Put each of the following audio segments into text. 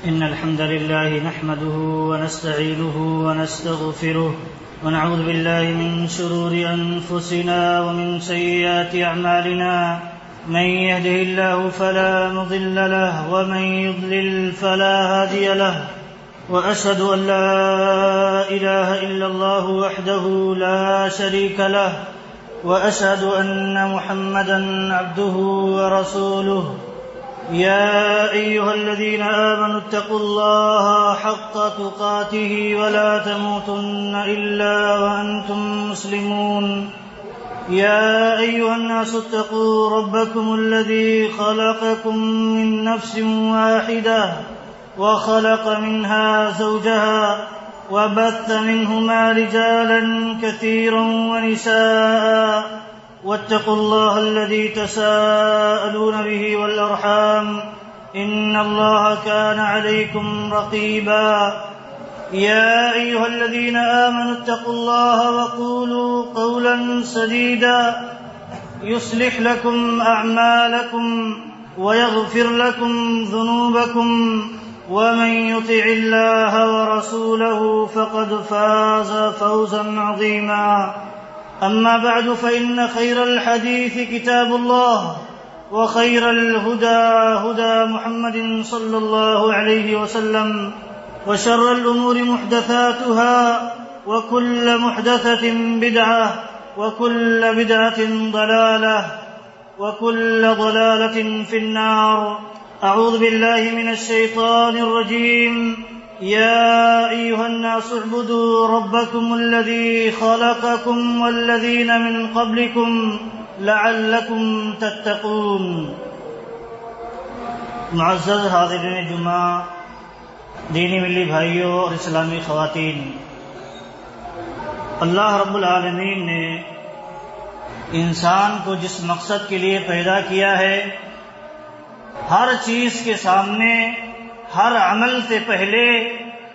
إن الحمد لله نحمده ونستعينه ونستغفره ونعوذ بالله من شرور أنفسنا ومن سيئات أعمالنا من يهده الله فلا مضل له ومن يضلل فلا هادي له وأشهد أن لا إله إلا الله وحده لا شريك له وأشهد أن محمدا عبده ورسوله يا أيها الذين آمنوا اتقوا الله حق تقاته ولا تموتن إلا وأنتم مسلمون يا أيها الناس اتقوا ربكم الذي خلقكم من نفس واحدة وخلق منها زوجها وبث منهما رجالا كثيرا ونساء واتقوا الله الذي تساءلون به والأرحام إن الله كان عليكم رقيبا يا أيها الذين آمنوا اتقوا الله وقولوا قولا سديدا يصلح لكم أعمالكم ويغفر لكم ذنوبكم ومن يطع الله ورسوله فقد فاز فوزا عظيما أما بعد فإن خير الحديث كتاب الله وخير الهدى هدى محمد صلى الله عليه وسلم وشر الأمور محدثاتها وكل محدثة بدعة وكل بدعة ضلالة وكل ضلالة في النار. أعوذ بالله من الشيطان الرجيم. يا أيها الناس اعبدوا ربكم الذي خلقكم والذين من قبلكم لعلكم تتقون. معزز حاضرین جمعہ، دینی ملی بھائیوں اور اسلامی خواتین، اللہ رب العالمین نے انسان کو جس مقصد کے لیے پیدا کیا ہے، ہر چیز کے سامنے، ہر عمل سے پہلے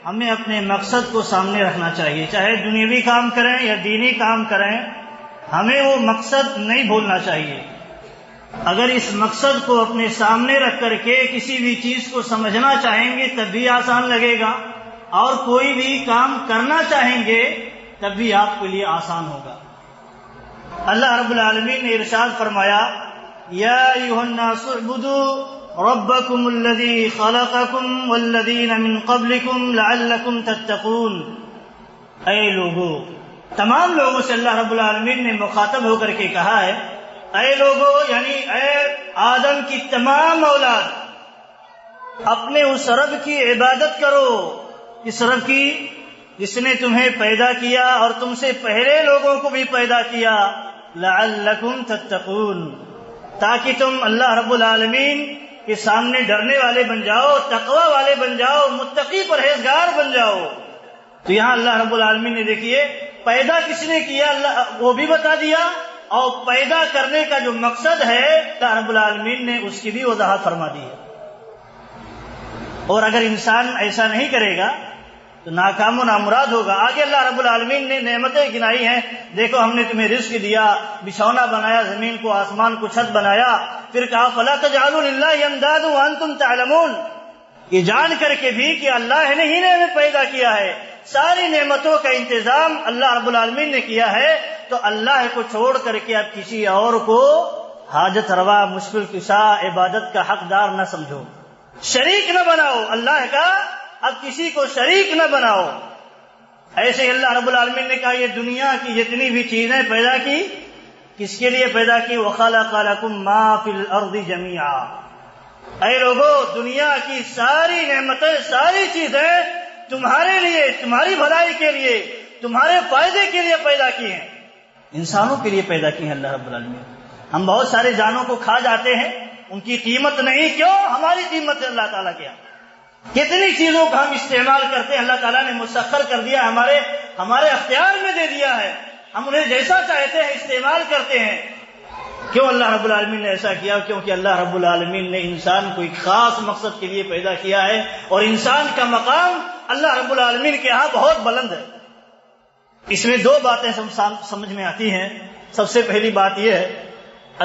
ہمیں اپنے مقصد کو سامنے رکھنا چاہیے. چاہے دنیاوی کام کریں یا دینی کام کریں، ہمیں وہ مقصد نہیں بھولنا چاہیے. اگر اس مقصد کو اپنے سامنے رکھ کر کے کسی بھی چیز کو سمجھنا چاہیں گے تب بھی آسان لگے گا، اور کوئی بھی کام کرنا چاہیں گے تب بھی آپ کے لیے آسان ہوگا. اللہ رب العالمین نے ارشاد فرمایا، یا ایھا الناس اعبدوا ربکم الذی خلقکم والذین من قبلکم لعلکم تتقون. اے لوگو، تمام لوگوں سے اللہ رب العالمین نے مخاطب ہو کر کے کہا ہے، اے لوگو، یعنی اے آدم کی تمام اولاد، اپنے اس رب کی عبادت کرو، اس رب کی جس نے تمہیں پیدا کیا اور تم سے پہلے لوگوں کو بھی پیدا کیا، لعلکم تتقون، تاکہ تم اللہ رب العالمین کے سامنے ڈرنے والے بن جاؤ، تقوی والے بن جاؤ، متقی پرہیزگار بن جاؤ. تو یہاں اللہ رب العالمین نے دیکھیے پیدا کس نے کیا اللہ وہ بھی بتا دیا، اور پیدا کرنے کا جو مقصد ہے اللہ رب العالمین نے اس کی بھی وضاحت فرما دی ہے. اور اگر انسان ایسا نہیں کرے گا تو ناکام و نامراد ہوگا. آگے اللہ رب العالمین نے نعمتیں گنائی ہیں، دیکھو ہم نے تمہیں رزق دیا، بچھونا بنایا، زمین کو آسمان کو چھت بنایا، پھر کہا فلا تجعلوا للہ اندادا وانتم تعلمون. یہ جان کر کے بھی کہ اللہ ہی نے ہمیں پیدا کیا ہے، ساری نعمتوں کا انتظام اللہ رب العالمین نے کیا ہے، تو اللہ کو چھوڑ کر کے اب کسی اور کو حاجت روا، مشکل کشا، عبادت کا حقدار نہ سمجھو، شریک نہ بناؤ اللہ کا، اب کسی کو شریک نہ بناؤ. ایسے ہی اللہ رب العالمین نے کہا یہ دنیا کی جتنی بھی چیزیں پیدا کی، کس کے لیے پیدا کی؟ وَخَلَقَ لَكُم مَّا فِي الْأَرْضِ جَمِيعًا. اے لوگو، دنیا کی ساری نعمتیں، ساری چیزیں تمہارے لیے، تمہاری بھلائی کے لیے، تمہارے فائدے کے لیے پیدا کی ہیں، انسانوں کے لیے پیدا کی ہیں اللہ رب العالمین. ہم بہت سارے جانوں کو کھا جاتے ہیں، ان کی قیمت نہیں، کیوں؟ ہماری قیمت ہے اللہ تعالیٰ کیا. کتنی چیزوں کا ہم استعمال کرتے ہیں، اللہ تعالیٰ نے مسخر کر دیا، ہمارے اختیار میں دے دیا ہے، ہم انہیں جیسا چاہتے ہیں استعمال کرتے ہیں. کیوں اللہ رب العالمین نے ایسا کیا؟ کیونکہ اللہ رب العالمین نے انسان کو ایک خاص مقصد کے لیے پیدا کیا ہے، اور انسان کا مقام اللہ رب العالمین کے ہاں بہت بلند ہے. اس میں دو باتیں سمجھ میں آتی ہیں. سب سے پہلی بات یہ ہے،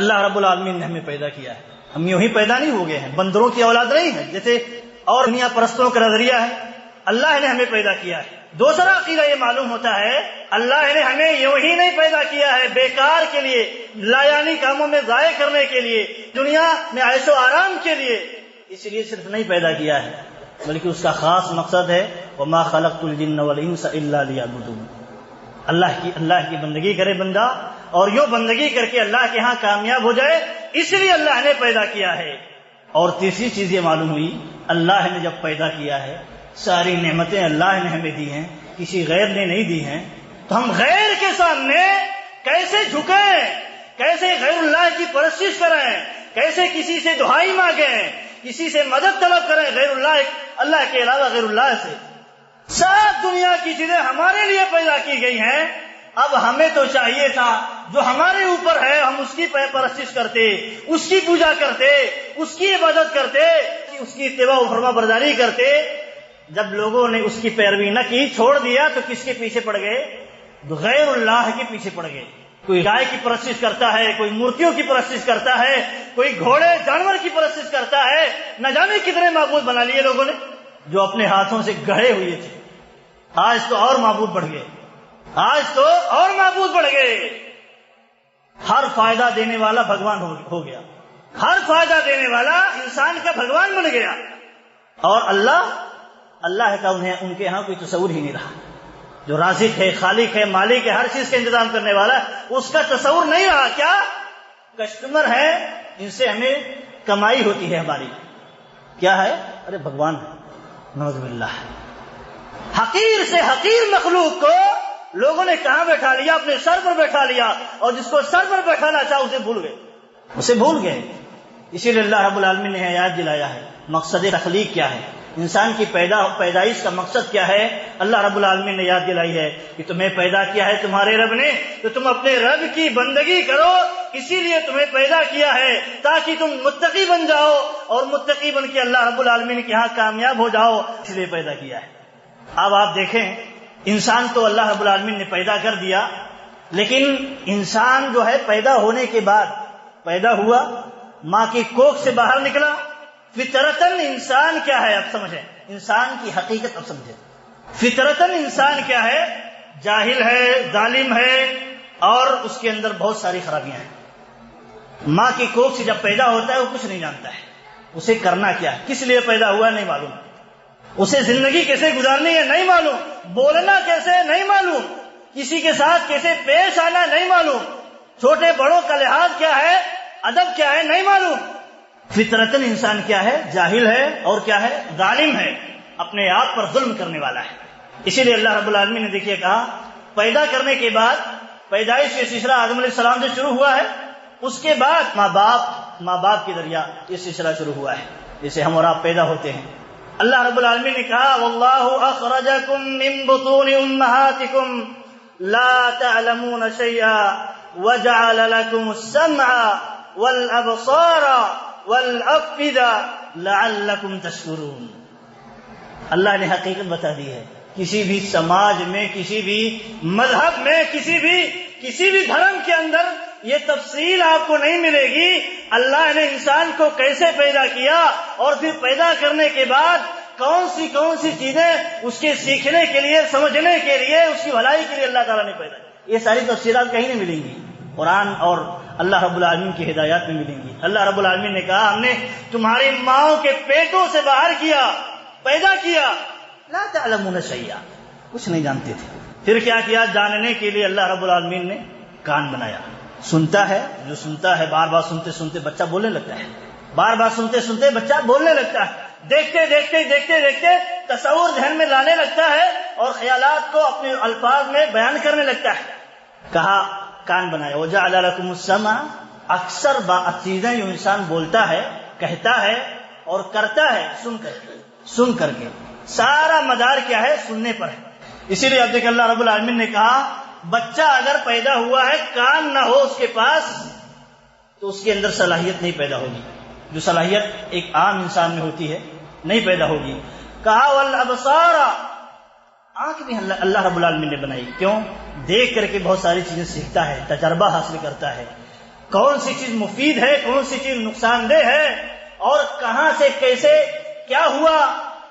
اللہ رب العالمین نے ہمیں پیدا کیا ہے، ہم یوں ہی پیدا نہیں ہو گئے ہیں، بندروں کی اولاد نہیں ہے. جیسے اور دنیا پرستوں کا نظریہ ہے اللہ نے ہمیں پیدا کیا ہے۔ دوسرا عقیدہ یہ معلوم ہوتا ہے اللہ نے ہمیں یوں ہی نہیں پیدا کیا ہے بیکار کے لیے، لایانی کاموں میں ضائع کرنے کے لیے، دنیا میں عیش و آرام کے لیے، اس لیے صرف نہیں پیدا کیا ہے، بلکہ اس کا خاص مقصد ہے وما خلقت الجن والانس الا لیعبدون، اللہ کی بندگی کرے بندہ اور یوں بندگی کر کے اللہ کے ہاں کامیاب ہو جائے، اس لیے اللہ نے پیدا کیا ہے۔ اور تیسری چیز یہ معلوم ہوئی اللہ نے جب پیدا کیا ہے ساری نعمتیں اللہ نے ہمیں دی ہیں، کسی غیر نے نہیں دی ہیں، تو ہم غیر کے سامنے کیسے جھکیں، کیسے غیر اللہ کی پرستش کریں، کیسے کسی سے دہائی مانگیں، کسی سے مدد طلب کریں غیر اللہ کے علاوہ غیر اللہ سے۔ سب دنیا کی چیزیں ہمارے لیے پیدا کی گئی ہیں، اب ہمیں تو چاہیے تھا جو ہمارے اوپر ہے ہم اس کی پرستش کرتے، اس کی پوجا کرتے، اس کی عبادت کرتے، اس کی اتباع و فرما برداری کرتے۔ جب لوگوں نے اس کی پیروی نہ کی، چھوڑ دیا، تو کس کے پیچھے پڑ گئے؟ غیر اللہ کے پیچھے پڑ گئے۔ کوئی گائے کی پرستش کرتا ہے، کوئی مورتیوں کی پرستش کرتا ہے، کوئی گھوڑے جانور کی پرستش کرتا ہے، نہ جانے کتنے معبود بنا لیے لوگوں نے جو اپنے ہاتھوں سے گڑھے ہوئے تھے۔ آج تو اور معبود بڑھ گئے، آج تو اور معبود بڑھ گئے۔ ہر فائدہ دینے والا بھگوان ہو گیا، ہر فائدہ دینے والا انسان کا بھگوان بن گیا، اور اللہ کا ان کے ہاں کوئی تصور ہی نہیں رہا۔ جو رازق ہے، خالق ہے، مالک ہے، ہر چیز کا انتظام کرنے والا، اس کا تصور نہیں رہا۔ کیا کسٹمر ہے، ان سے ہمیں کمائی ہوتی ہے ہماری، کیا ہے؟ ارے بھگوان ہے، نعوذ باللہ۔ حقیر سے حقیر مخلوق کو لوگوں نے کہاں بیٹھا لیا؟ اپنے سر پر بیٹھا لیا، اور جس کو سر پر بیٹھانا چاہا اسے بھول گئے۔ اسی لیے اللہ رب العالمین نے یاد دلایا ہے مقصد تخلیق کیا ہے، انسان کی پیدائش کا مقصد کیا ہے۔ اللہ رب العالمین نے یاد دلائی ہے کہ تمہیں پیدا کیا ہے تمہارے رب نے، تو تم اپنے رب کی بندگی کرو، اسی لیے تمہیں پیدا کیا ہے تاکہ تم متقی بن جاؤ، اور متقی بن کے اللہ رب العالمین کے ہاں کامیاب ہو جاؤ، اس لیے پیدا کیا ہے۔ اب آپ دیکھیں، انسان تو اللہ رب العالمین نے پیدا کر دیا، لیکن انسان جو ہے پیدا ہونے کے بعد پیدا ہوا، ماں کی کوکھ سے باہر نکلا، فطرتاً انسان کیا ہے؟ اب سمجھیں انسان کی حقیقت، اب سمجھیں فطرتاً انسان کیا ہے؟ جاہل ہے، ظالم ہے، اور اس کے اندر بہت ساری خرابیاں ہیں۔ ماں کی کوکھ سے جب پیدا ہوتا ہے وہ کچھ نہیں جانتا ہے، اسے کرنا کیا ہے، کس لیے پیدا ہوا نہیں معلوم، اسے زندگی کیسے گزارنی ہے نہیں معلوم، بولنا کیسے نہیں معلوم، کسی کے ساتھ کیسے پیش آنا نہیں معلوم، چھوٹے بڑوں کا لحاظ کیا ہے، ادب کیا ہے نہیں معلوم۔ فطرتاً انسان کیا ہے؟ جاہل ہے، اور کیا ہے؟ ظالم ہے، اپنے آپ پر ظلم کرنے والا ہے۔ اسی لیے اللہ رب العالمین نے دیکھیے کہا پیدا کرنے کے بعد پیدائش کا سلسلہ آدم علیہ السلام سے شروع ہوا ہے، اس کے بعد ماں باپ کے ذریعہ یہ سلسلہ شروع ہوا ہے، جسے ہم اور آپ پیدا ہوتے ہیں۔ اللہ رب العالمین نے کہا واللہ اخرجکم من بطون امہاتکم لا تعلمون شیئا وجعل لکم السمع والابصار والافئدہ لعلکم تشکرون۔ اللہ نے حقیقت بتا دی ہے، کسی بھی سماج میں، کسی بھی مذہب میں، کسی بھی دھرم کے اندر یہ تفصیل آپ کو نہیں ملے گی اللہ نے انسان کو کیسے پیدا کیا، اور پھر پیدا کرنے کے بعد کون سی چیزیں اس کے سیکھنے کے لیے، سمجھنے کے لیے، اس کی بھلائی کے لیے اللہ تعالیٰ نے پیدا کی۔ یہ ساری تفصیلات کہیں نہیں ملیں گی، قرآن اور اللہ رب العالمین کی ہدایات میں ملیں گی۔ اللہ رب العالمین نے کہا ہم نے تمہاری ماؤں کے پیٹوں سے باہر کیا، پیدا کیا، لا تعلمون شیئا، کچھ نہیں جانتے تھے۔ پھر کیا کیا؟ جاننے کے لیے اللہ رب العالمین نے کان بنایا، سنتا ہے، جو سنتا ہے بار بار سنتے سنتے بچہ بولنے لگتا ہے، بار بار سنتے سنتے بچہ بولنے لگتا ہے، دیکھتے دیکھتے تصور ذہن میں لانے لگتا ہے، اور خیالات کو اپنے الفاظ میں بیان کرنے لگتا ہے۔ کہا کان بنایا، وجعل لکم السمع، اکثر چیزیں جو انسان بولتا ہے، کہتا ہے اور کرتا ہے سن کر کے، سارا مدار کیا ہے؟ سننے پر ہے۔ اسی لیے اب دیکھ اللہ رب العالمین نے کہا بچہ اگر پیدا ہوا ہے کان نہ ہو اس کے پاس تو اس کے اندر صلاحیت نہیں پیدا ہوگی، جو صلاحیت ایک عام انسان میں ہوتی ہے نہیں پیدا ہوگی۔ کہا والابصار، آنکھ بھی اللہ رب العالمین نے بنائی، کیوں؟ دیکھ کر کے بہت ساری چیزیں سیکھتا ہے، تجربہ حاصل کرتا ہے، کون سی چیز مفید ہے، کون سی چیز نقصان دہ ہے، اور کہاں سے کیسے کیا ہوا؟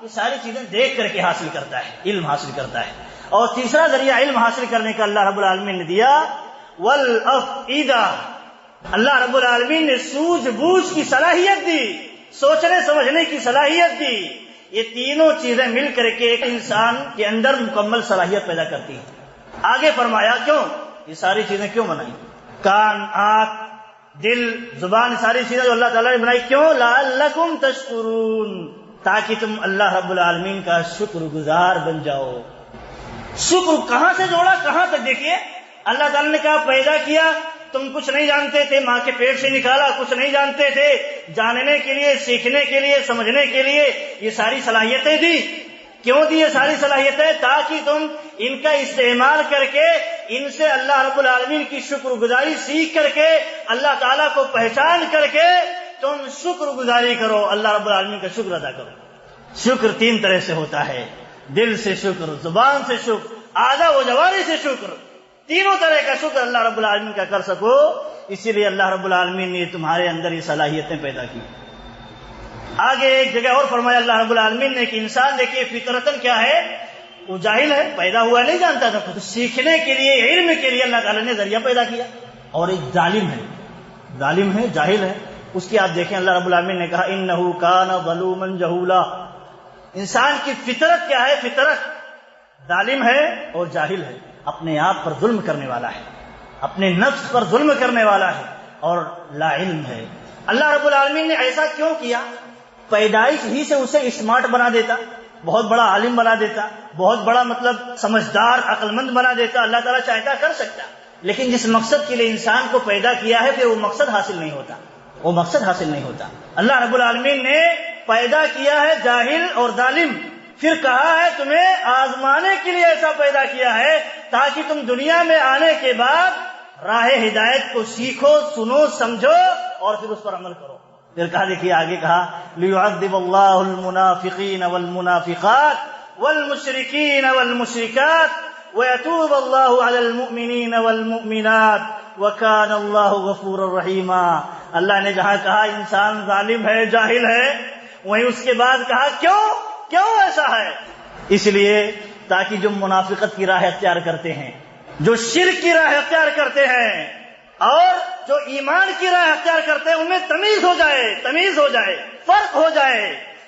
یہ ساری چیزیں دیکھ کر کے حاصل کرتا ہے، علم حاصل کرتا ہے۔ اور تیسرا ذریعہ علم حاصل کرنے کا اللہ رب العالمین نے دیا والافئدہ، اللہ رب العالمین نے سوجھ بوجھ کی صلاحیت دی، سوچنے سمجھنے کی صلاحیت دی۔ یہ تینوں چیزیں مل کر کے ایک انسان کے اندر مکمل صلاحیت پیدا کرتی ہیں۔ آگے فرمایا کیوں یہ ساری چیزیں کیوں بنائی؟ کان، آنکھ، دل، زبان، ساری چیزیں جو اللہ تعالیٰ نے بنائی کیوں؟ لعلکم تشکرون، تاکہ تم اللہ رب العالمین کا شکر گزار بن جاؤ۔ شکر کہاں سے جوڑا، کہاں تک؟ دیکھیے اللہ تعالیٰ نے کہا پیدا کیا، تم کچھ نہیں جانتے تھے، ماں کے پیٹ سے نکالا، کچھ نہیں جانتے تھے، جاننے کے لیے، سیکھنے کے لیے، سمجھنے کے لیے یہ ساری صلاحیتیں دی۔ کیوں دی یہ ساری صلاحیتیں؟ تاکہ تم ان کا استعمال کر کے ان سے اللہ رب العالمین کی شکر گزاری سیکھ کر کے اللہ تعالیٰ کو پہچان کر کے تم شکر گزاری کرو، اللہ رب العالمین کا شکر ادا کرو۔ شکر تین طرح سے ہوتا ہے، دل سے شکر، زبان سے شکر، اعضاء و جوارح سے شکر۔ تینوں طرح کا شکر اللہ رب العالمین کا کر سکو، اسی لیے اللہ رب العالمین نے تمہارے اندر یہ صلاحیتیں پیدا کی۔ آگے ایک جگہ اور فرمایا اللہ رب العالمین نے کہ انسان دیکھیے فطرتاً کیا ہے، وہ جاہل ہے، پیدا ہوا نہیں جانتا تھا، تو سیکھنے کے لیے، علم کے لیے اللہ تعالیٰ نے ذریعہ پیدا کیا۔ اور ایک ظالم ہے، جاہل ہے، اس کی آپ دیکھیں اللہ رب العالمین نے کہا انہ کان ظلوما جہولا۔ انسان کی فطرت کیا ہے؟ فطرت ظالم ہے اور جاہل ہے، اپنے آپ پر ظلم کرنے والا ہے، اپنے نفس پر ظلم کرنے والا ہے اور لا علم ہے۔ اللہ رب العالمین نے ایسا کیوں کیا؟ پیدائش ہی سے اسے اسمارٹ بنا دیتا، بہت بڑا عالم بنا دیتا، بہت بڑا سمجھدار، عقل مند بنا دیتا، اللہ تعالیٰ چاہتا کر سکتا، لیکن جس مقصد کے لیے انسان کو پیدا کیا ہے پھر وہ مقصد حاصل نہیں ہوتا۔ اللہ رب العالمین نے پیدا کیا ہے جاہل اور ظالم، پھر کہا ہے تمہیں آزمانے کے لیے ایسا پیدا کیا ہے تاکہ تم دنیا میں آنے کے بعد راہ ہدایت کو سیکھو، سنو، سمجھو اور پھر اس پر عمل کرو۔ پھر کہا، دیکھیے آگے کہا لِيُعَذِّبَ اللَّهُ الْمُنَافِقِينَ وَالْمُنَافِقَاتِ وَالْمُشْرِكِينَ وَالْمُشْرِكَاتِ وَيَتُوبَ اللَّهُ عَلَى الْمُؤْمِنِينَ وَالْمُؤْمِنَاتِ وَكَانَ اللَّهُ غَفُورًا رَحِيمًا۔ اللہ نے جہاں کہا انسان ظالم ہے، جاہل ہے، وہیں اس کے بعد کہا کیوں ایسا ہے؟ اس لیے تاکہ جو منافقت کی راہ اختیار کرتے ہیں، جو شرک کی راہ اختیار کرتے ہیں اور جو ایمان کی راہ اختیار کرتے ہیں، ان میں تمیز ہو جائے، فرق ہو جائے،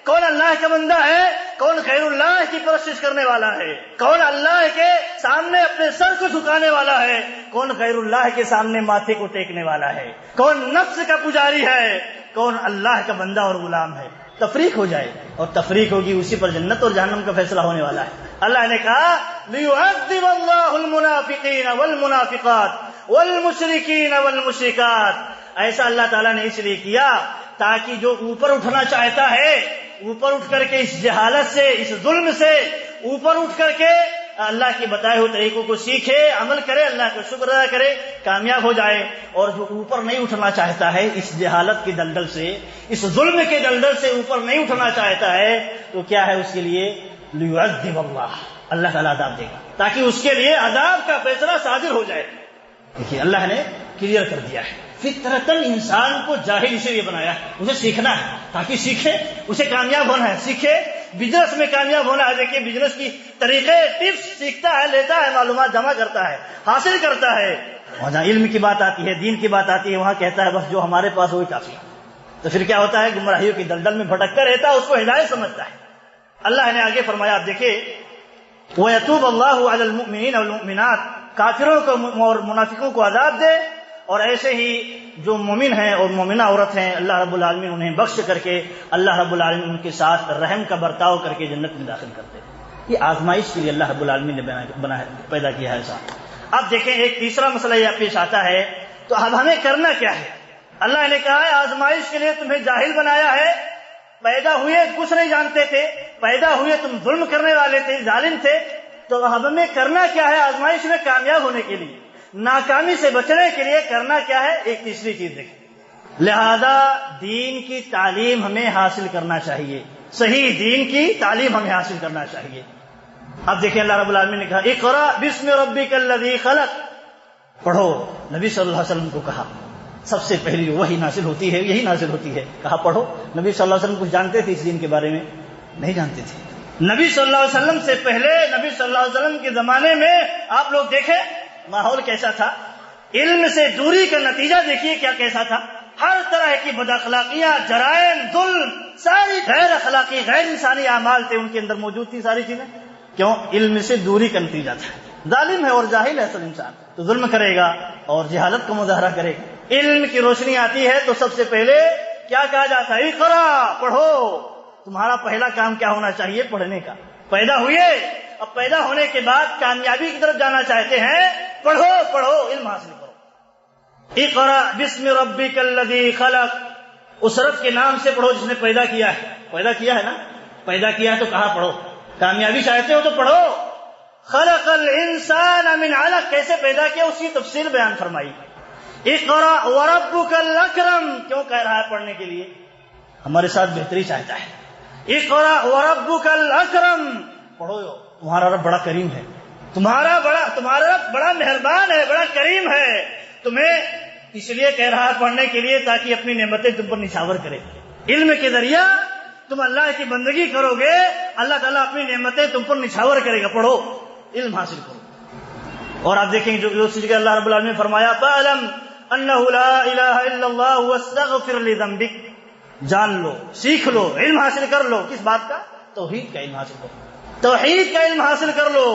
کون اللہ کا بندہ ہے، کون غیر اللہ کی پرستش کرنے والا ہے، کون اللہ کے سامنے اپنے سر کو جھکانے والا ہے، کون غیر اللہ کے سامنے ماتھے کو ٹیکنے والا ہے، کون نفس کا پجاری ہے، کون اللہ کا بندہ اور غلام ہے۔ تفریق ہو جائے، اور تفریق ہوگی اسی پر جنت اور جہنم کا فیصلہ ہونے والا ہے۔ اللہ نے کہا لِيُعَذِّبَ اللَّهُ الْمُنَافِقِينَ وَالْمُنَافِقَاتِ وَالْمُشْرِكِينَ وَالْمُشْرِكَاتِ۔ ایسا اللہ تعالیٰ نے اس لیے کیا تاکہ جو اوپر اٹھنا چاہتا ہے، اوپر اٹھ کر کے اس جہالت سے، اس ظلم سے اوپر اٹھ کر کے اللہ کے بتائے ہوئے طریقوں کو سیکھے، عمل کرے، اللہ کا شکر ادا کرے، کامیاب ہو جائے۔ اور جو اوپر نہیں اٹھنا چاہتا ہے اس جہالت کے دلدل سے، اس ظلم کے دلدل سے اوپر نہیں اٹھنا چاہتا ہے، تو کیا ہے اس کے لیے؟ لِيُعَذِّبَ اللَّهُ، اللہ تعالیٰ عذاب دے گا تاکہ اس کے لیے عذاب کا فیصلہ صادر ہو جائے۔ دیکھیے اللہ نے کلیئر کر دیا ہے، فطرتاً انسان کو جاہل اس لیے بنایا ہے، اسے سیکھنا ہے تاکہ سیکھے، اسے کامیاب ہونا ہے، سیکھے، بزنس میں کامیاب ہونا ہے۔ دیکھیے بزنس کی طریقے، ٹپس سیکھتا ہے، لیتا ہے، معلومات جمع کرتا ہے، حاصل کرتا ہے، اور جہاں علم کی بات آتی ہے، دین کی بات آتی ہے، وہاں کہتا ہے بس جو ہمارے پاس وہی کافی ہے۔ تو پھر کیا ہوتا ہے؟ گمراہیوں کی دلدل میں بھٹکتا رہتا ہے، اس کو ہدایت سمجھتا ہے۔ اللہ نے آگے فرمایا، آپ دیکھیں وَيَتُوبَ اللَّهُ عَلَى الْمُؤْمِنِينَ وَالْمُؤْمِنَاتِ، کافروں کو اور منافقوں کو عذاب دے، اور ایسے ہی جو مومن ہیں اور مومنہ عورت ہیں اللہ رب العالمین انہیں بخش کر کے اللہ رب العالمین ان کے ساتھ رحم کا برتاؤ کر کے جنت میں داخل کرتے ہیں۔ یہ آزمائش کے لیے اللہ رب العالمین نے پیدا کیا ہے ایسا۔ اب دیکھیں ایک تیسرا مسئلہ یہ پیش آتا ہے، تو اب ہمیں کرنا کیا ہے؟ اللہ نے کہا ہے آزمائش کے لیے تمہیں جاہل بنایا ہے، پیدا ہوئے کچھ نہیں جانتے تھے، پیدا ہوئے تم ظلم کرنے والے تھے، ظالم تھے، تو اب ہمیں کرنا کیا ہے آزمائش میں کامیاب ہونے کے لیے، ناکامی سے بچنے کے لیے کرنا کیا ہے؟ ایک تیسری چیز دیکھیں، لہذا دین کی تعلیم ہمیں حاصل کرنا چاہیے، صحیح دین کی تعلیم ہمیں حاصل کرنا چاہیے۔ اب دیکھیں اللہ رب العالمین نے کہا اقرأ بسم ربک الذی خلق، پڑھو، نبی صلی اللہ علیہ وسلم کو کہا سب سے پہلی وحی نازل ہوتی ہے یہی نازل ہوتی ہے. کہا پڑھو. نبی صلی اللہ علیہ وسلم کچھ جانتے تھے اس دین کے بارے میں؟ نہیں جانتے تھے. نبی صلی اللہ علیہ وسلم سے پہلے نبی صلی اللہ علیہ وسلم کے زمانے میں آپ لوگ دیکھیں ماحول کیسا تھا. علم سے دوری کا نتیجہ دیکھیے کیا کیسا تھا. ہر طرح کی بد اخلاقیاں، جرائم، ظلم، ساری غیر اخلاقی غیر انسانی اعمال تھے ان کے اندر موجود تھی ساری چیزیں. کیوں؟ علم سے دوری کا نتیجہ تھا. ظالم ہے اور جاہل ہے اصل انسان تو ظلم کرے گا اور جہالت کا مظاہرہ کرے گا. علم کی روشنی آتی ہے تو سب سے پہلے کیا کہا جاتا ہے؟ اقرا، پڑھو. تمہارا پہلا کام کیا ہونا چاہیے؟ پڑھنے کا. پیدا ہوئے، اب پیدا ہونے کے بعد کامیابی کی طرف جانا چاہتے ہیں، پڑھو پڑھو، علم حاصل کرو. اقرا بسم ربک الذی خلق، اس رب کے نام سے پڑھو جس نے پیدا کیا ہے. پیدا کیا ہے نا، پیدا کیا ہے تو کہا پڑھو. کامیابی چاہتے ہو تو پڑھو. خلق الانسان من علق، کیسے پیدا کیا اس کی تفصیل بیان فرمائی. اقرا وربک الاکرم، کیوں کہہ رہا ہے پڑھنے کے لیے؟ ہمارے ساتھ بہتری چاہتا ہے. اقرا وربک الاکرم، پڑھو، تمہارا رب بڑا کریم ہے، تمہارا رب بڑا مہربان ہے، بڑا کریم ہے. تمہیں اس لیے کہہ رہا ہے پڑھنے کے لیے تاکہ اپنی نعمتیں تم پر نچھاور کرے. علم کے ذریعہ تم اللہ کی بندگی کرو گے، اللہ تعالیٰ اپنی نعمتیں تم پر نچھاور کرے گا. پڑھو، علم حاصل کرو. اور آپ دیکھیں جو جگہ اللہ رب العالمین نے فرمایا فَاعْلَمْ أَنَّهُ لَا إِلَهَ إِلَّا اللَّهُ وَاسْتَغْفِرْ لِذَنبِكَ، جان لو، سیکھ لو، علم حاصل کر لو. کس بات کا؟ توحید کا علم حاصل کرو. توحید کا علم حاصل کر لو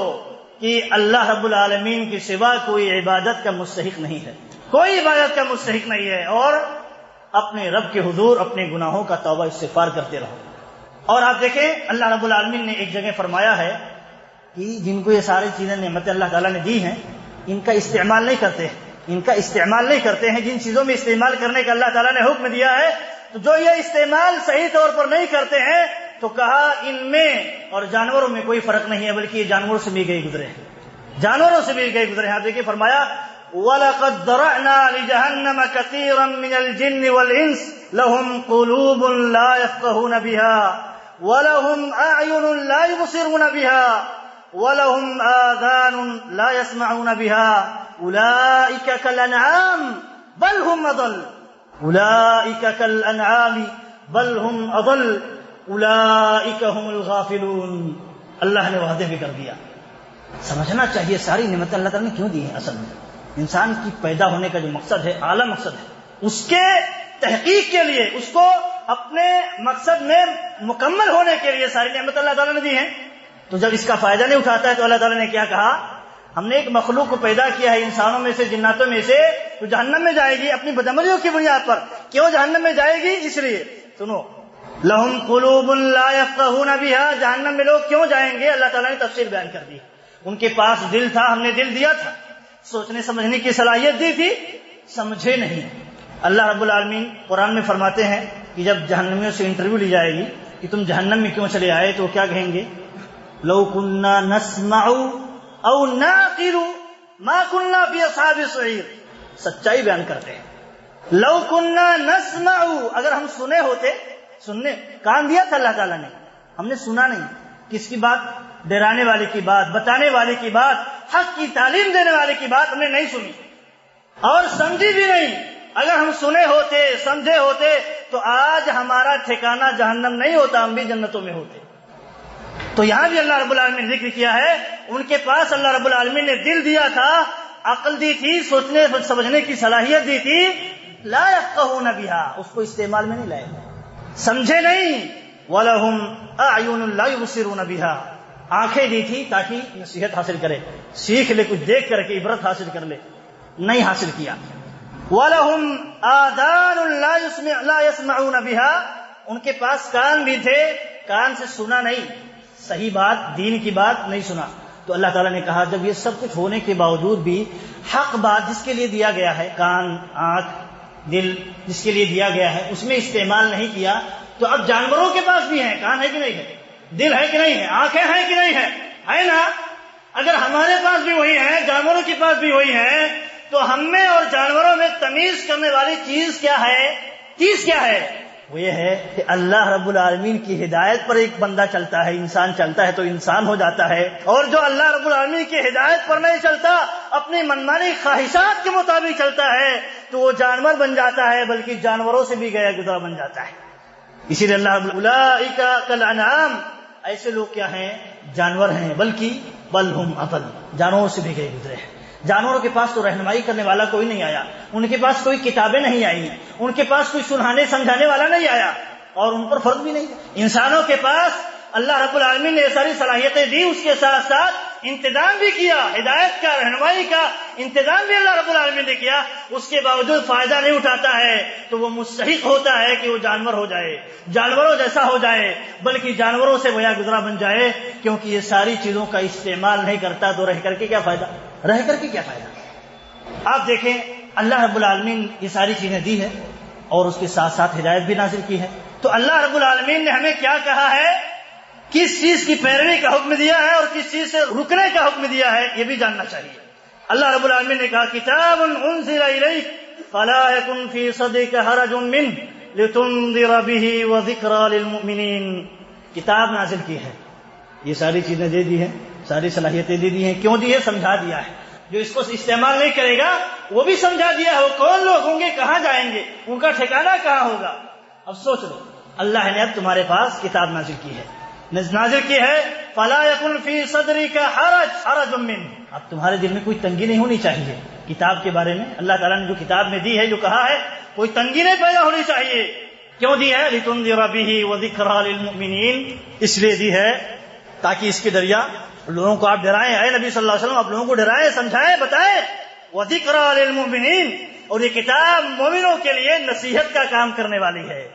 کہ اللہ رب العالمین کے سوا کوئی عبادت کا مستحق نہیں ہے، کوئی عبادت کا مستحق نہیں ہے. اور اپنے رب کے حضور اپنے گناہوں کا توبہ استغفار کرتے رہو. اور آپ دیکھیں اللہ رب العالمین نے ایک جگہ فرمایا ہے کہ جن کو یہ ساری چیزیں نعمتیں اللہ تعالیٰ نے دی ہیں ان کا استعمال نہیں کرتے، ہیں. جن چیزوں میں استعمال کرنے کا اللہ تعالیٰ نے حکم دیا ہے تو جو یہ استعمال صحیح طور پر نہیں کرتے ہیں تو کہا ان میں اور جانوروں میں کوئی فرق نہیں ہے، بلکہ یہ جانوروں سے بھی گئے گزرے ہیں، جانوروں سے بھی گئے گزرے ہیں. آپ دیکھیے فرمایا وَلَقَدْ ذَرَعْنَا لِجَهَنَّمَ كَثِيرًا مِنَ الْجِنِّ وَالْإِنسِ لَهُمْ قُلُوبٌ لَا يَفْقَهُونَ بِهَا وَلَهُمْ أَعْيُنٌ لَا يُبْصِرُونَ بِهَا وَلَهُمْ آذَانٌ لَا يَسْمَعُونَ بِهَا أُولَئِكَ كَالْأَنْعَامِ بَلْ هُمْ أَضَلُّ أُولَئِكَ كَالْأَنْعَامِ بَلْ هُمْ أَضَلُّ أُولَئِكَ هُمُ الْغَافِلُونَ. اللہ نے وعدے بھی کر دیا. سمجھنا چاہیے ساری نعمتیں اللہ تعالیٰ نے کیوں دی ہیں. اصل میں انسان کی پیدا ہونے کا جو مقصد ہے، اعلیٰ مقصد ہے، اس کے تحقیق کے لیے، اس کو اپنے مقصد میں مکمل ہونے کے لیے ساری نعمتیں اللہ تعالیٰ نے دی ہیں. تو جب اس کا فائدہ نہیں اٹھاتا ہے تو اللہ تعالیٰ نے کیا کہا؟ ہم نے ایک مخلوق کو پیدا کیا ہے انسانوں میں سے، جناتوں میں سے، تو جہنم میں جائے گی اپنی بدعملیوں کی بنیاد پر. کیوں جہنم میں جائے گی؟ اس لیے سنو لہم قلوب لا یفقہون بہا، جہنم میں لوگ کیوں جائیں گے؟ اللہ تعالیٰ نے تفصیل بیان کر دی. ان کے پاس دل تھا، ہم نے دل دیا تھا، سوچنے سمجھنے کی صلاحیت دی تھی، سمجھے نہیں. اللہ رب العالمین قرآن میں فرماتے ہیں کہ جب جہنمیوں سے انٹرویو لی جائے گی کہ تم جہنم میں کیوں چلے آئے تو وہ کیا کہیں گے؟ لو کننا نسمع او نعقل ما کننا فی اصحاب السعیر. سچائی بیان کرتے ہیں. لو کننا نسمع، اگر ہم سنے ہوتے، سننے کان دیا تھا اللہ تعالیٰ نے، ہم نے سنا نہیں. کس کی بات؟ ڈرانے والے کی بات، بتانے والے کی بات، حق کی تعلیم دینے والے کی بات ہم نے نہیں سنی اور سمجھی بھی نہیں. اگر ہم سنے ہوتے، سمجھے ہوتے تو آج ہمارا ٹھکانہ جہنم نہیں ہوتا، ہم بھی جنتوں میں ہوتے. تو یہاں بھی اللہ رب العالمین نے ذکر کیا ہے ان کے پاس اللہ رب العالمین نے دل دیا تھا، عقل دی تھی، سوچنے سمجھنے کی صلاحیت دی تھی. لا یفقہون بہا، اس کو استعمال میں نہیں لائے، سمجھے نہیں. وَلَهُمْ أَعْيُنٌ لَا يُبْصِرُونَ بِهَا، آنکھیں دی تھی تاکہ نصیحت حاصل کرے، سیکھ لے، کچھ دیکھ کر کے عبرت حاصل کر لے، نہیں حاصل کیا. وَلَهُمْ آذَانٌ لَا يَسْمَعُونَ بِهَا، ان کے پاس کان بھی تھے، کان سے سنا نہیں، صحیح بات، دین کی بات نہیں سنا. تو اللہ تعالیٰ نے کہا جب یہ سب کچھ ہونے کے باوجود بھی حق بات جس کے لیے دیا گیا ہے، کان، آنکھ، دل جس کے لیے دیا گیا ہے، اس میں استعمال نہیں کیا تو اب جانوروں کے پاس بھی ہیں، کان ہے کہ نہیں ہے، دل ہے کہ نہیں ہے، آنکھیں ہیں کہ نہیں ہے نا. اگر ہمارے پاس بھی وہی ہیں، جانوروں کے پاس بھی وہی ہیں، تو ہم میں اور جانوروں میں تمیز کرنے والی چیز کیا ہے؟ وہ یہ ہے کہ اللہ رب العالمین کی ہدایت پر ایک بندہ چلتا ہے، انسان چلتا ہے تو انسان ہو جاتا ہے، اور جو اللہ رب العالمین کی ہدایت پر نہیں چلتا، اپنی منمانی خواہشات کے مطابق چلتا ہے، تو وہ جانور بن جاتا ہے، بلکہ جانوروں سے بھی گیا گزرا بن جاتا ہے۔ اسی لیے اللہ اولئک کالانعام، ایسے لوگ کیا ہیں؟ جانور ہیں، بلکہ بل ہم اضل، جانوروں سے بھی گئے گزرے ہیں۔ جانوروں کے پاس تو رہنمائی کرنے والا کوئی نہیں آیا، ان کے پاس کوئی کتابیں نہیں آئی، ان کے پاس کوئی سنانے سمجھانے والا نہیں آیا، اور ان پر فرق بھی نہیں۔ انسانوں کے پاس اللہ رب العالمین نے یہ ساری صلاحیتیں دی، اس کے ساتھ ساتھ انتظام بھی کیا، ہدایت کا، رہنمائی کا انتظام بھی اللہ رب العالمین نے کیا، اس کے باوجود فائدہ نہیں اٹھاتا ہے تو وہ مستحق ہوتا ہے کہ وہ جانور ہو جائے، جانوروں جیسا ہو جائے، بلکہ جانوروں سے گویا گزرا بن جائے، کیونکہ یہ ساری چیزوں کا استعمال نہیں کرتا تو رہ کر کے کیا فائدہ؟ رہ کر کے کیا فائدہ؟ آپ دیکھیں اللہ رب العالمین یہ ساری چیزیں دی ہے اور اس کے ساتھ ساتھ ہدایت بھی نازل کی ہے، تو اللہ رب العالمین نے ہمیں کیا کہا ہے، کس چیز کی پیروی کا حکم دیا ہے اور کس چیز سے رکنے کا حکم دیا ہے، یہ بھی جاننا چاہیے۔ اللہ رب العالمین نے کہا کتاب انزل الیک فلا یکن فی صدرک حرج منہ لتنذر بہ وذکری للمؤمنین، کتاب نازل کی ہے، یہ ساری چیزیں دے دی ہیں، ساری صلاحیتیں دے دی ہیں، کیوں دی ہے؟ سمجھا دیا ہے۔ جو اس کو استعمال نہیں کرے گا وہ بھی سمجھا دیا ہے، وہ کون لوگ ہوں گے، کہاں جائیں گے، ان کا ٹھکانہ کہاں ہوگا۔ اب سوچ لو، اللہ نے اب تمہارے پاس کتاب نازل کی ہے، نازل کی ہے فلا یکن فی صدرک حرج منہ، اب تمہارے دل میں کوئی تنگی نہیں ہونی چاہیے کتاب کے بارے میں۔ اللہ تعالیٰ نے جو کتاب میں دی ہے، جو کہا ہے، کوئی تنگی نہیں پیدا ہونی چاہیے۔ کیوں دی ہے؟ لتنذر بہ وذکری للمؤمنین، اس لیے دی ہے تاکہ اس کے ذریعہ لوگوں کو آپ ڈرائیں، اے نبی صلی اللہ علیہ وسلم آپ لوگوں کو ڈرائیں، سمجھائیں، بتائیں، وذکری للمؤمنین، اور یہ کتاب مومنوں کے لیے نصیحت کا کام کرنے والی ہے،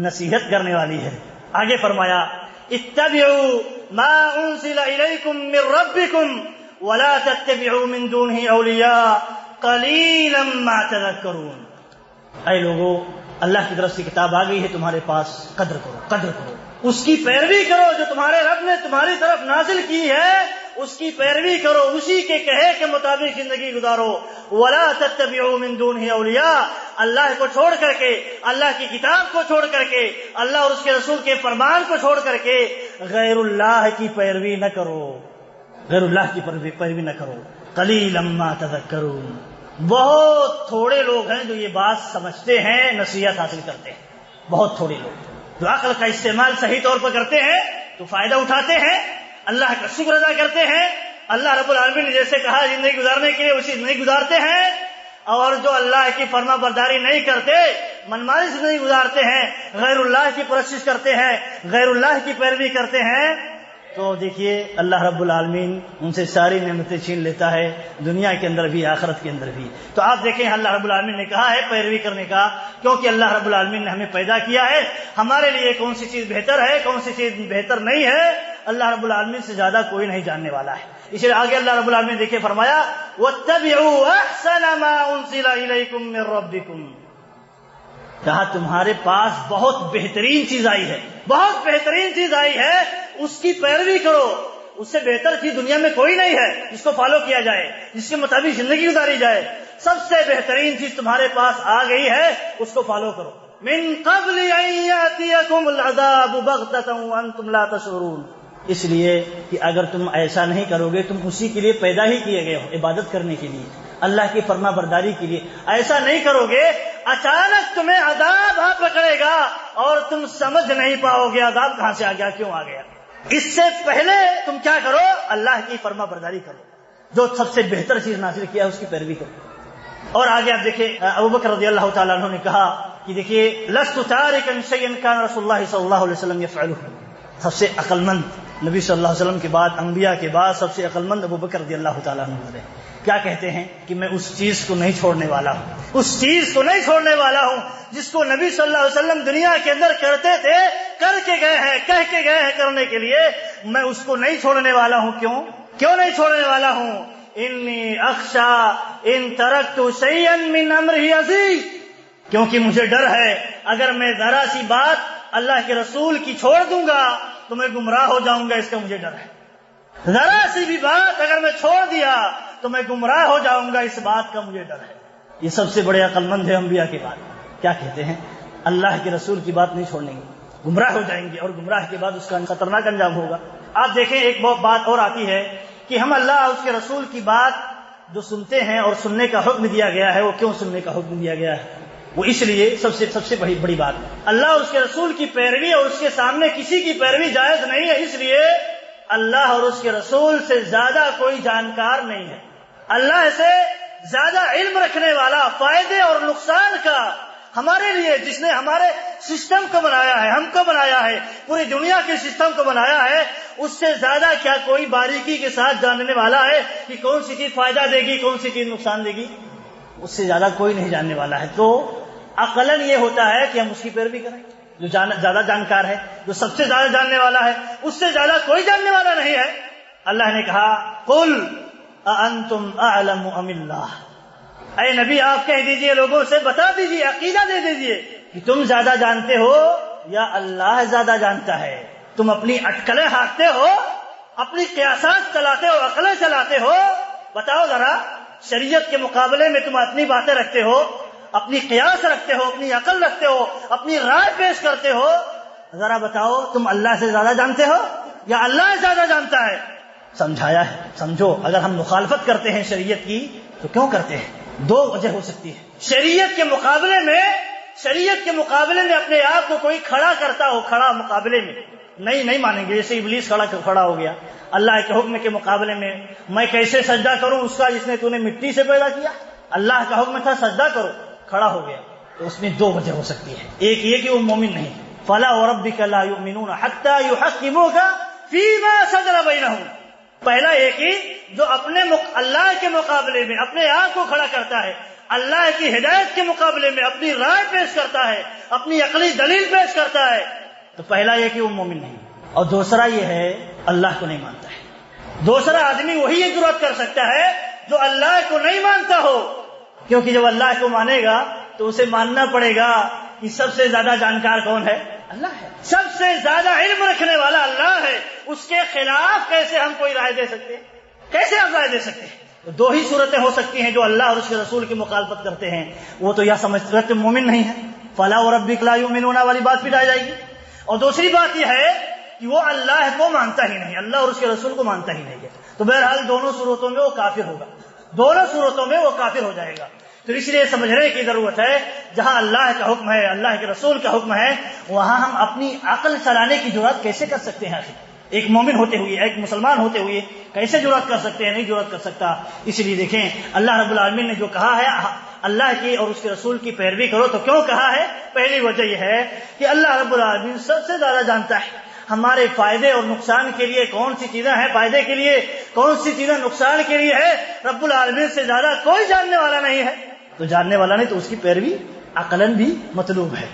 نصیحت کرنے والی ہے۔ آگے فرمایا اتبعوا ما انزل الیکم من ربکم ولا تتبعوا من دونه اولیاء قلیلا ما تذکرون، اے لوگو اللہ کی طرف سے کتاب آ گئی ہے تمہارے پاس، قدر کرو، قدر کرو، اس کی پیروی کرو، جو تمہارے رب نے تمہاری طرف نازل کی ہے اس کی پیروی کرو، اسی کے کہے کے مطابق زندگی گزارو۔ ولا تتبعوا من دونه اولیاء، اللہ کو چھوڑ کر کے، اللہ کی کتاب کو چھوڑ کر کے، اللہ اور اس کے رسول کے فرمان کو چھوڑ کر کے غیر اللہ کی پیروی نہ کرو، غیر اللہ کی پیروی نہ کرو۔ قلیلا ما تذکرون، بہت تھوڑے لوگ ہیں جو یہ بات سمجھتے ہیں، نصیحت حاصل کرتے ہیں، بہت تھوڑے لوگ جو عقل کا استعمال صحیح طور پر کرتے ہیں تو فائدہ اٹھاتے ہیں، اللہ کا شکر ادا کرتے ہیں، اللہ رب العالمین نے جیسے کہا زندگی گزارنے کے لیے اسی زندگی گزارتے ہیں، اور جو اللہ کی فرما برداری نہیں کرتے، منمانی زندگی گزارتے ہیں، غیر اللہ کی پرستش کرتے ہیں، غیر اللہ کی پیروی کرتے ہیں، تو دیکھیے اللہ رب العالمین ان سے ساری نعمتیں چھین لیتا ہے، دنیا کے اندر بھی آخرت کے اندر بھی۔ تو آپ دیکھیں اللہ رب العالمین نے کہا ہے پیروی کرنے کا، کیونکہ اللہ رب العالمین نے ہمیں پیدا کیا ہے، ہمارے لیے کون سی چیز بہتر ہے، کون سی چیز بہتر نہیں ہے، اللہ رب العالمین سے زیادہ کوئی نہیں جاننے والا ہے۔ اس لیے آگے اللہ رب العالمین دیکھیں فرمایا وَاتَّبِعُوا أَحْسَنَ مَا أُنزِلَ إِلَيْكُم مِّن رَّبِّكُم، کہا تمہارے پاس بہت بہترین چیز آئی ہے، بہت بہترین چیز آئی ہے، اس کی پیروی کرو، اس سے بہتر چیز دنیا میں کوئی نہیں ہے جس کو فالو کیا جائے، جس کے مطابق زندگی گزاری جائے، سب سے بہترین چیز تمہارے پاس آ گئی ہے، اس کو فالو کرو۔ من قبل ان یاتیکم العذاب بغتۃ وانتم لا تشعرون، اس لیے کہ اگر تم ایسا نہیں کرو گے، تم اسی کے لیے پیدا ہی کیے گئے ہو، عبادت کرنے کے لیے، اللہ کی فرما برداری کے لیے، ایسا نہیں کرو گے اچانک تمہیں عذاب آ پکڑے گا اور تم سمجھ نہیں پاؤ گے عذاب کہاں سے آ گیا، کیوں آ گیا۔ اس سے پہلے تم کیا کرو، اللہ کی فرما برداری کرو، جو سب سے بہتر چیز نازل کیا ہے اس کی پیروی کرو۔ اور آگے آپ دیکھیں ابو بکر رضی اللہ تعالیٰ عنہ نے کہا کہ دیکھیے لست تارکا شیئا کان رسول اللہ صلی اللہ علیہ وسلم یفعلہ، سب سے عقل مند نبی صلی اللہ علیہ وسلم کے بعد، انبیاء کے بعد سب سے عقل مند ابو بکر رضی اللہ تعالیٰ عنہ نے کیا کہتے ہیں کہ میں اس چیز کو نہیں چھوڑنے والا ہوں، اس چیز کو نہیں چھوڑنے والا ہوں جس کو نبی صلی اللہ علیہ وسلم دنیا کے اندر کرتے تھے، کر کے گئے ہیں، کہہ کے گئے ہیں کرنے کے لیے، میں اس کو نہیں چھوڑنے والا ہوں۔ کیوں نہیں چھوڑنے والا ہوں؟ انی اخشا ان ترکت شیئا من امرہ عزیز، کیونکہ مجھے ڈر ہے اگر میں ذرا سی بات اللہ کے رسول کی چھوڑ دوں گا تو میں گمراہ ہو جاؤں گا، اس کا مجھے ڈر ہے۔ ذرا سی بھی بات اگر میں چھوڑ دیا تو میں گمراہ ہو جاؤں گا، اس بات کا مجھے ڈر ہے۔ یہ سب سے بڑے عقل مند ہے انبیاء کے بعد۔ کیا کہتے ہیں اللہ کے رسول کی بات نہیں چھوڑیں گے، گمراہ ہو جائیں گے، اور گمراہ کے بعد اس کا خطرناک انجام ہوگا۔ آپ دیکھیں ایک بات اور آتی ہے کہ ہم اللہ اور اس کے رسول کی بات جو سنتے ہیں اور سننے کا حکم دیا گیا ہے، وہ کیوں سننے کا حکم دیا گیا ہے؟ وہ اس لیے سب سے بڑی بات، اللہ اور اس کے رسول کی پیروی اور اس کے سامنے کسی کی پیروی جائز نہیں ہے، اس لیے اللہ اور اس کے رسول سے زیادہ کوئی جانکار نہیں ہے، اللہ سے زیادہ علم رکھنے والا فائدے اور نقصان کا ہمارے لیے، جس نے ہمارے سسٹم کو بنایا ہے، ہم کو بنایا ہے، پوری دنیا کے سسٹم کو بنایا ہے، اس سے زیادہ کیا کوئی باریکی کے ساتھ جاننے والا ہے کہ کون سی چیز فائدہ دے گی، کون سی چیز نقصان دے گی؟ اس سے زیادہ کوئی نہیں جاننے والا ہے۔ تو عقلاً یہ ہوتا ہے کہ ہم اس کی پیروی کریں، جو زیادہ جانکار ہے، جو سب سے زیادہ جاننے والا ہے، اس سے زیادہ کوئی جاننے والا نہیں ہے۔ اللہ نے کہا قل اانتم اعلم ام اللہ، اے نبی آپ کہہ دیجئے، لوگوں سے بتا دیجئے، عقیدہ دے دیجئے کہ تم زیادہ جانتے ہو یا اللہ زیادہ جانتا ہے۔ تم اپنی اٹکلیں ہانکتے ہو، اپنی قیاسات چلاتے ہو، عقلیں چلاتے ہو، بتاؤ ذرا شریعت کے مقابلے میں تم اپنی باتیں رکھتے ہو، اپنی قیاس رکھتے ہو، اپنی عقل رکھتے ہو، اپنی رائے پیش کرتے ہو، ذرا بتاؤ تم اللہ سے زیادہ جانتے ہو یا اللہ زیادہ جانتا ہے؟ سمجھایا ہے۔ سمجھو، اگر ہم مخالفت کرتے ہیں شریعت کی تو کیوں کرتے ہیں؟ دو وجہ ہو سکتی ہے۔ شریعت کے مقابلے میں اپنے آپ کو کوئی کھڑا کرتا ہو، کھڑا مقابلے میں نہیں مانیں گے، جیسے ابلیس کھڑا ہو گیا اللہ کے حکم کے مقابلے میں، میں کیسے سجدہ کروں اس کا جس نے تو نے مٹی سے پیدا کیا؟ اللہ کا حکم تھا سجدہ کرو، کھڑا ہو گیا۔ تو اس میں دو وجہ ہو سکتی ہے، ایک یہ کہ وہ مومن نہیں، فلا وربک لا یؤمنون حتی یحکموک فیما شجر بینہم، پہلا ایک ہی جو اپنے اللہ کے مقابلے میں اپنے آپ کو کھڑا کرتا ہے، اللہ کی ہدایت کے مقابلے میں اپنی رائے پیش کرتا ہے، اپنی عقلی دلیل پیش کرتا ہے، تو پہلا یہ کہ وہ مومن نہیں، اور دوسرا یہ ہے اللہ کو نہیں مانتا ہے۔ دوسرا آدمی وہی یہ جرأت کر سکتا ہے جو اللہ کو نہیں مانتا ہو، کیونکہ جب اللہ کو مانے گا تو اسے ماننا پڑے گا کہ سب سے زیادہ جانکار کون ہے؟ اللہ ہے، سب سے زیادہ علم رکھنے والا اللہ ہے، اس کے خلاف کیسے ہم کوئی رائے دے سکتے ہیں؟ کیسے ہم رائے دے سکتے ہیں؟ دو ہی صورتیں ہو سکتی ہیں جو اللہ اور اس کے رسول کی مخالفت کرتے ہیں، وہ تو یا سمجھتے ہیں مومن نہیں ہے، فلا وربک لا یؤمنون والی بات بھی ڈال جائے گی، اور دوسری بات یہ ہے کہ وہ اللہ کو مانتا ہی نہیں، اللہ اور اس کے رسول کو مانتا ہی نہیں ہے، تو بہرحال دونوں صورتوں میں وہ کافر ہوگا، دونوں صورتوں میں وہ کافر ہو جائے گا۔ تو اس لیے سمجھنے کی ضرورت ہے جہاں اللہ کا حکم ہے، اللہ کے رسول کا حکم ہے، وہاں ہم اپنی عقل چلانے کی جرأت کیسے کر سکتے ہیں؟ ایک مومن ہوتے ہوئے، ایک مسلمان ہوتے ہوئے کیسے جرأت کر سکتے ہیں؟ نہیں جرأت کر سکتا۔ اس لیے دیکھیں اللہ رب العالمین نے جو کہا ہے اللہ کی اور اس کے رسول کی پیروی کرو، تو کیوں کہا ہے؟ پہلی وجہ یہ ہے کہ اللہ رب العالمین سب سے زیادہ جانتا ہے ہمارے فائدے اور نقصان کے لیے کون سی چیزیں ہیں فائدے کے لیے، کون سی چیزیں نقصان کے لیے ہے، رب العالمین سے زیادہ کوئی جاننے والا نہیں ہے، تو جاننے والا نہیں تو اس کی پیروی عقلاً بھی مطلوب ہے۔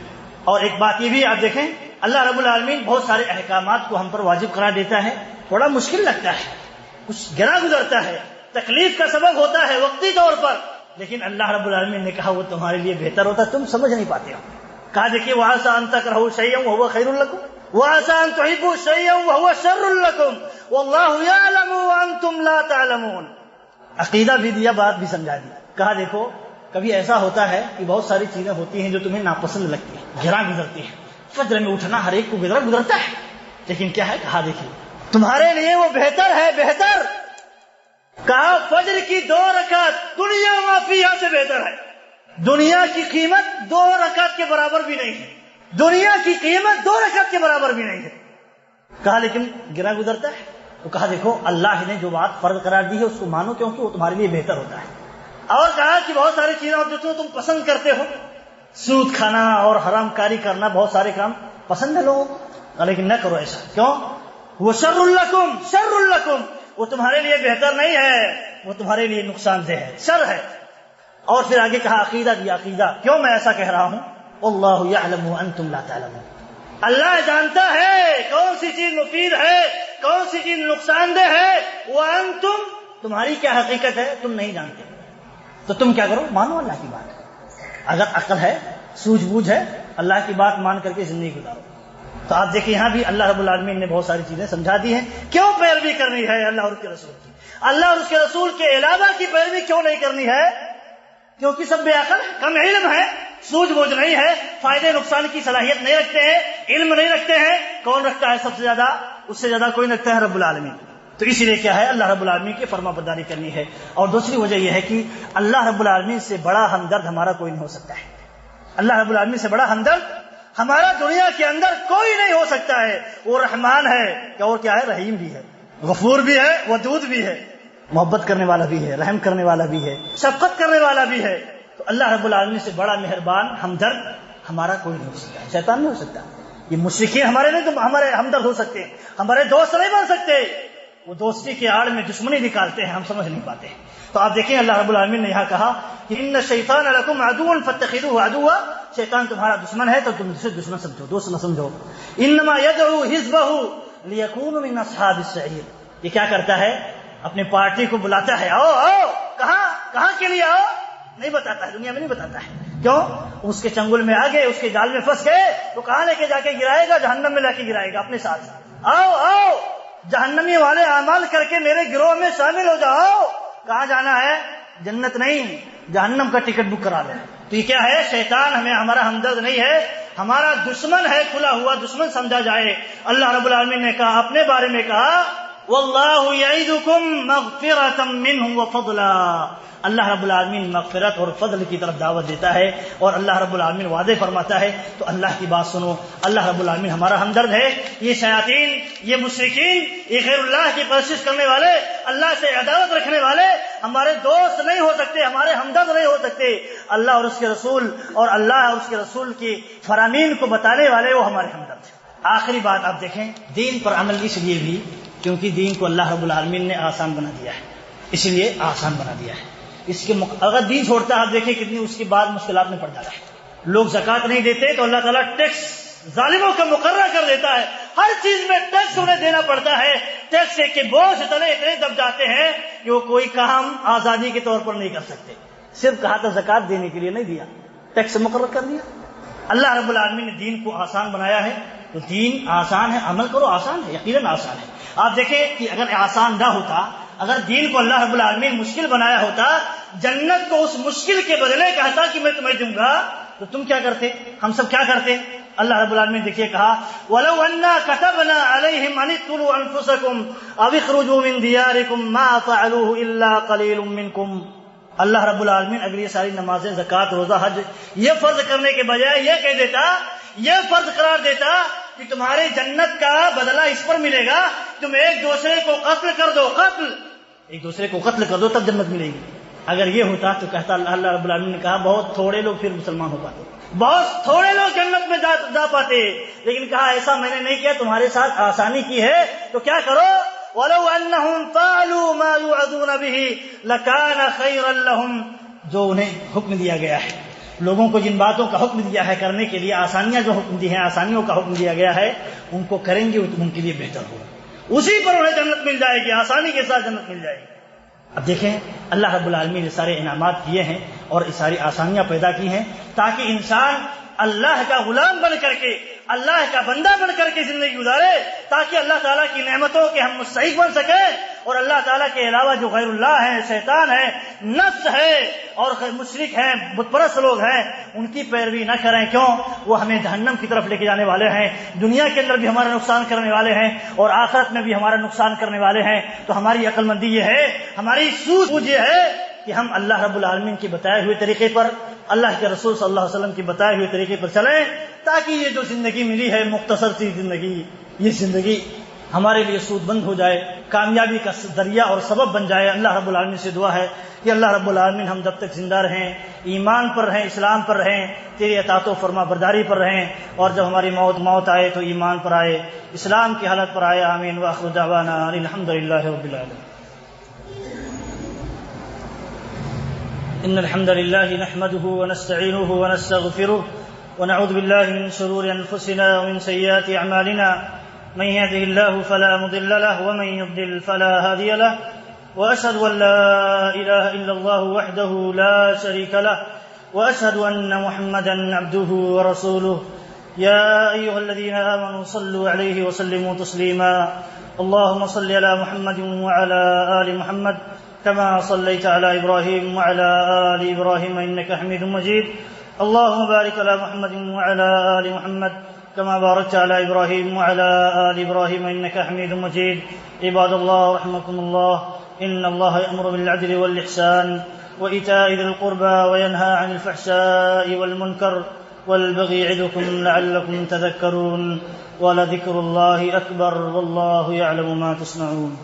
اور ایک بات یہ بھی آپ دیکھیں، اللہ رب العالمین بہت سارے احکامات کو ہم پر واجب قرار دیتا ہے، تھوڑا مشکل لگتا ہے، کچھ گرا گزرتا ہے، تکلیف کا سبب ہوتا ہے وقتی طور پر، لیکن اللہ رب العالمین نے کہا وہ تمہارے لیے بہتر ہوتا، تم سمجھ نہیں پاتے ہو۔ کہا دیکھیے وَعَسَىٰ أَن تَكْرَهُوا شَيْئًا وَهُوَ خَيْرٌ لَكُمْ وَعَسَىٰ أَن تُحِبُّوا شَيْئًا وَهُوَ شَرٌّ لَكُمْ وَاللَّهُ يَعْلَمُ وَأَنتُمْ لَا تَعْلَمُونَ۔ عقیدہ بھی دیا، بات بھی سمجھا دی، کہا دیکھو کبھی ایسا ہوتا ہے کہ بہت ساری چیزیں ہوتی ہیں جو تمہیں ناپسند لگتی ہیں، گرا گزرتی ہیں، فجر میں اٹھنا ہر ایک کو گزرتا ہے، لیکن کیا ہے؟ کہا دیکھیے تمہارے لیے وہ بہتر ہے، بہتر کہا فجر کی 2 رکعت دنیا ما فیہا سے بہتر ہے، دنیا کی قیمت 2 رکعت کے برابر بھی نہیں ہے، دنیا کی قیمت 2 رکعت کے برابر بھی نہیں ہے۔ کہا لیکن گرا گزرتا ہے، تو کہا دیکھو اللہ نے جو بات فرض قرار دی ہے اس کو مانو، کیونکہ وہ تمہارے لیے بہتر ہوتا ہے۔ اور کہا کہ بہت ساری چیزیں جو تم پسند کرتے ہو، سود کھانا اور حرام کاری کرنا، بہت سارے کام پسند ہے لوگوں کو، لیکن نہ کرو ایسا، کیوں؟ وہ شر لکم، شر لکم، وہ تمہارے لیے بہتر نہیں ہے، وہ تمہارے لیے نقصان دہ ہے، شر ہے۔ اور پھر آگے کہا عقیدہ دیا، عقیدہ کیوں میں ایسا کہہ رہا ہوں؟ واللہ یعلم وانتم لا تعلمون، اللہ جانتا ہے کون سی چیز مفید ہے، کون سی چیز نقصان دہ ہے، وانتم، تمہاری کیا حقیقت ہے تم نہیں جانتے، تو تم کیا کرو؟ مانو اللہ کی بات، اگر عقل ہے، سوجھ بوجھ ہے، اللہ کی بات مان کر کے زندگی گزارو۔ تو آپ دیکھیں یہاں بھی اللہ رب العالمین نے بہت ساری چیزیں سمجھا دی ہیں، کیوں پیروی کرنی ہے اللہ اور اس کے رسول کی، اللہ اور اس کے رسول کے علاوہ کی پیروی کیوں نہیں کرنی ہے؟ کیونکہ سب بے عقل، کم علم ہے، سوجھ بوجھ نہیں ہے، فائدے نقصان کی صلاحیت نہیں رکھتے ہیں، علم نہیں رکھتے ہیں، کون رکھتا ہے سب سے زیادہ؟ اس سے زیادہ کوئی نہیں رکھتا ہے، رب العالمین۔ تو اسی لیے کیا ہے، اللہ رب العالمین کی فرما برداری کرنی ہے۔ اور دوسری وجہ یہ ہے کہ اللہ رب العالمین سے بڑا ہمدرد ہمارا کوئی نہیں ہو سکتا ہے۔ اللہ رب العالمین سے بڑا ہمدرد ہمارا دنیا کے اندر کوئی نہیں ہو سکتا ہے۔ وہ رحمان ہے اور کیا ہے، رحیم بھی ہے، غفور بھی ہے، ودود بھی ہے، محبت کرنے والا بھی ہے، رحم کرنے والا بھی ہے، شفقت کرنے والا بھی ہے۔ تو اللہ رب العالمین سے بڑا مہربان ہمدرد ہمارا کوئی نہیں ہو سکتا ہے، شیطان نہیں ہو سکتا۔ یہ مشرکین ہمارے نہیں تو ہمارے ہمدرد ہو سکتے، ہمارے دوست نہیں بن سکتے۔ وہ دوستی کے آڑ میں دشمنی نکالتے ہیں، ہم سمجھ نہیں پاتے۔ تو آپ دیکھیں اللہ رب العالمین نے یہاں کہا کہ ان الشیطان لکم عدو فاتخذوه عدوا، شیطان تمہارا دشمن ہے تو تم اسے دشمن سمجھو، دوست نہ سمجھو۔ انما يدعو حزبه ليكونوا من اصحاب السعیر، یہ کیا کرتا ہے، اپنے پارٹی کو بلاتا ہے، آؤ آؤ، کہاں کے لیے آؤ، نہیں بتاتا ہے، دنیا میں نہیں بتاتا ہے۔ کیوں؟ اس کے چنگل میں آ گئے، اس کے جال میں پھنس گئے تو کہاں لے کے جا کے گرائے گا؟ جہنم میں لا کے گرائے گا اپنے ساتھ۔ آؤ آؤ، جہنمی والے اعمال کر کے میرے گروہ میں شامل ہو جاؤ۔ کہاں جانا ہے؟ جنت نہیں، جہنم کا ٹکٹ بک کرا لیں۔ تو یہ کیا ہے، شیطان ہمارا ہمدرد نہیں ہے، ہمارا دشمن ہے، کھلا ہوا دشمن سمجھا جائے۔ اللہ رب العالمین نے کہا، اپنے بارے میں کہا، واللہ یعدکم مغفرۃ منہ وفضلا، اللہ رب العالمین مغفرت اور فضل کی طرف دعوت دیتا ہے، اور اللہ رب العالمین وعدے فرماتا ہے۔ تو اللہ کی بات سنو، اللہ رب العالمین ہمارا ہمدرد ہے۔ یہ شیاطین، یہ مشرکین، یہ غیر اللہ کی پرستش کرنے والے، اللہ سے عداوت رکھنے والے ہمارے دوست نہیں ہو سکتے، ہمارے ہمدرد نہیں ہو سکتے۔ اللہ اور اس کے رسول، اور اللہ اور اس کے رسول کی فرامین کو بتانے والے وہ ہمارے ہمدرد ہیں۔ آخری بات آپ دیکھیں، دین پر عمل اس لیے بھی کیونکہ دین کو اللہ رب العالمین نے آسان بنا دیا ہے، اس لیے آسان بنا دیا ہے۔ اس کے اگر دین چھوڑتا ہے، آپ دیکھیں کتنی اس کے بعد مشکلات میں پڑ جاتا ہے۔ لوگ زکوٰۃ نہیں دیتے تو اللہ تعالیٰ ٹیکس ظالموں کا مقررہ کر دیتا ہے، ہر چیز میں ٹیکس انہیں دینا پڑتا ہے۔ ٹیکس کے بوجھ تلے اتنے دب جاتے ہیں کہ وہ کوئی کام آزادی کے طور پر نہیں کر سکتے۔ صرف کہا تھا زکوٰۃ دینے کے لیے، نہیں دیا، ٹیکس مقرر کر دیا۔ اللہ رب العالمین نے دین کو آسان بنایا ہے، تو دین آسان ہے، عمل کرو آسان ہے، یقیناً آسان ہے۔ آپ دیکھیں کہ اگر آسان نہ ہوتا، اگر دین کو اللہ رب العالمین مشکل بنایا ہوتا، جنت کو اس مشکل کے بدلے کہتا کہ میں تمہیں دوں گا، تو تم کیا کرتے، ہم سب کیا کرتے؟ اللہ رب العالمین دیکھیے کہا، وَلَوْ أَنَّا كَتَبْنَا عَلَيْهِمْ أَنِ اقْتُلُوا أَنفُسَكُمْ أَوِ اخْرُجُوا مِنْ دِيَارِكُمْ مَا فَعَلُوهُ إِلَّا قَلِيلٌ مِّنْكُمْ۔ اللہ رب العالمین اگر یہ ساری نمازیں، زکوٰۃ، روزہ، حج یہ فرض کرنے کے بجائے یہ کہہ دیتا، یہ فرض قرار دیتا کہ تمہاری جنت کا بدلہ اس پر ملے گا، تم ایک دوسرے کو قتل کر دو، ایک دوسرے کو قتل کر دو تب جنت ملے گی۔ اگر یہ ہوتا تو کہتا، اللہ رب العالمین نے کہا بہت تھوڑے لوگ پھر مسلمان ہو پاتے، بہت تھوڑے لوگ جنت میں جا پاتے، لیکن کہا ایسا میں نے نہیں کیا، تمہارے ساتھ آسانی کی ہے تو کیا کرو، وَلَوْ أَنَّهُمْ فَعَلُوا مَا يُوعَظُونَ بِهِ لَكَانَ خَيْرًا لَهُمْ، جو انہیں حکم دیا گیا ہے، لوگوں کو جن باتوں کا حکم دیا ہے کرنے کے لیے، آسانیاں جو حکم دی ہیں، آسانیوں کا حکم دیا گیا ہے، ان کو کریں گے تو ان کے لیے بہتر ہوگا، اسی پر انہیں جنت مل جائے گی، آسانی کے ساتھ جنت مل جائے گی۔ اب دیکھیں اللہ رب العالمین نے سارے انعامات کیے ہیں اور ساری آسانیاں پیدا کی ہیں تاکہ انسان اللہ کا غلام بن کر کے، اللہ کا بندہ بن کر کے زندگی گزارے، تاکہ اللہ تعالیٰ کی نعمتوں کے ہم مستحق بن سکیں، اور اللہ تعالیٰ کے علاوہ جو غیر اللہ ہیں، شیطان ہے، نفس ہے اور مشرک ہیں، بت پرست لوگ ہیں، ان کی پیروی نہ کریں۔ کیوں؟ وہ ہمیں جہنم کی طرف لے کے جانے والے ہیں، دنیا کے اندر بھی ہمارا نقصان کرنے والے ہیں اور آخرت میں بھی ہمارا نقصان کرنے والے ہیں۔ تو ہماری عقل مندی یہ ہے، ہماری سوجھ یہ ہے کہ ہم اللہ رب العالمین کے بتائے ہوئے طریقے پر، اللہ کے رسول صلی اللہ علیہ وسلم کے بتائے ہوئے طریقے پر چلیں، تاکہ یہ جو زندگی ملی ہے، مختصر سی زندگی، یہ زندگی ہمارے لیے سود بند ہو جائے، کامیابی کا ذریعہ اور سبب بن جائے۔ اللہ رب العالمین سے دعا ہے کہ اللہ رب العالمین ہم جب تک زندہ رہیں، ایمان پر رہیں، اسلام پر رہیں، تیری اطاعت و فرما برداری پر رہیں، اور جب ہماری موت آئے تو ایمان پر آئے، اسلام کی حالت پر آئے۔ آمین وآخر دعوانا الحمد للہ رب العالمین۔ إن الحمد لله نحمده ونستعينه ونستغفره ونعوذ بالله من شرور أنفسنا ومن سيئات أعمالنا، من يهده الله فلا مضل له ومن يضلل فلا هادي له، وأشهد أن لا إله إلا الله وحده لا شريك له، وأشهد أن محمدا عبده ورسوله۔ يا أيها الذين آمنوا صلوا عليه وسلموا تسليما، اللهم صل على محمد وعلى آل محمد كما صليت على إبراهيم وعلى آل إبراهيم إنك حميد مجيد، اللهم بارك على محمد وعلى آل محمد كما باركت على إبراهيم وعلى آل إبراهيم إنك حميد مجيد. عباد الله رحمكم الله، إن الله يأمر بالعدل والإحسان وإيتاء ذي القربى وينهى عن الفحشاء والمنكر والبغي يعظكم لعلكم تذكرون. ولذكر الله أكبر والله يعلم ما تصنعون.